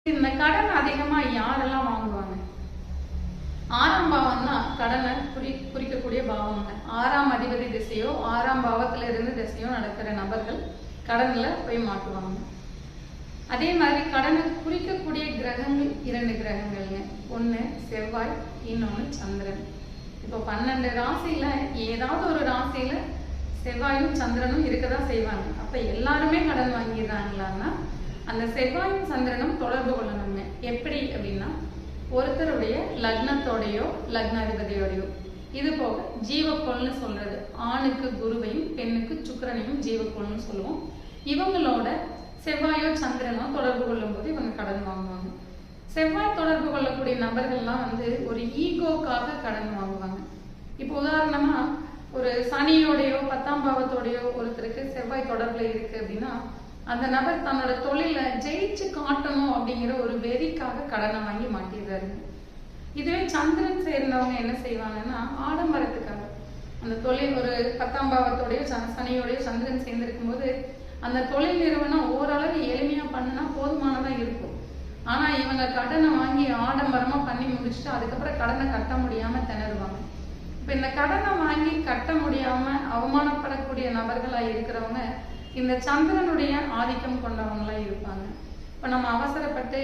இந்த கடன் அதிகமா யாரெல்லாம் வாங்குவாங்க? ஆறாம் பாவம் தான் கடனை குறிக்கக்கூடிய பாவம். ஆறாம் அதிபதி திசையோ 6ஆம் பாவத்துல இருந்து திசையோ நடக்கிற நபர்கள் கடன்ல போய் மாட்டுவாங்க. அதே மாதிரி கடனை குறிக்கக்கூடிய கிரகங்கள் 2 கிரகங்கள்ங்க. ஒண்ணு செவ்வாய், இன்னொன்னு சந்திரன். இப்போ 12 ராசியில ஏதாவது ஒரு ராசியில செவ்வாயும் சந்திரனும் இருக்கதான் செய்வாங்க. அப்ப எல்லாருமே கடன் வாங்கிடுறாங்களான்னா அந்த செவ்வாயும் சந்திரனும் தொடர்பு கொள்ளணுங்க. எப்படி அப்படின்னா ஒருத்தருடைய லக்னத்தோடையோ லக்னாதிபதியோடையோ, இது போக ஜீவக்கோள்னு சொல்றது, ஆணுக்கு குருவையும் பெண்ணுக்கு சுக்கிரனையும் ஜீவக்கோள்னு சொல்லுவோம். இவங்களோட செவ்வாயோ சந்திரனோ தொடர்பு கொள்ளும் போது இவங்க கடன் வாங்குவாங்க. செவ்வாய் தொடர்பு கொள்ளக்கூடிய நபர்கள்லாம் ஒரு ஈகோக்காக கடன் வாங்குவாங்க. இப்போ உதாரணமா ஒரு சனியோடையோ 10ஆம் பாவத்தோடையோ ஒருத்தருக்கு செவ்வாய் தொடர்புல இருக்கு அப்படின்னா அந்த நபர் தன்னோட தொழில ஜெயிச்சு காட்டணும் அப்படிங்கிற ஒரு வெறிக்காக கடனை வாங்கி மாட்டிடுறாரு. இதுவே சந்திரன் சேர்ந்தவங்க என்ன செய்வாங்கன்னா ஆடம்பரத்துக்காக அந்த தொழில் ஒரு 10ஆம் பாவத்தோடய சனியோடய சந்திரன் சேர்ந்திருக்கும் போது அந்த தொழில் நிறுவனம் ஓரளவு எளிமையா பண்ணுனா போதுமானதா இருக்கும். ஆனா இவங்க கடனை வாங்கி ஆடம்பரமா பண்ணி முடிச்சுட்டு அதுக்கப்புறம் கடனை கட்ட முடியாம திணறுவாங்க. இப்ப இந்த கடனை வாங்கி கட்ட முடியாம அவமானப்படக்கூடிய நபர்களா இருக்கிறவங்க இந்த சந்திரனுடைய ஆதிக்கம் கொண்டவங்களா இருப்பாங்க. இப்ப நம்ம அவசரப்பட்டு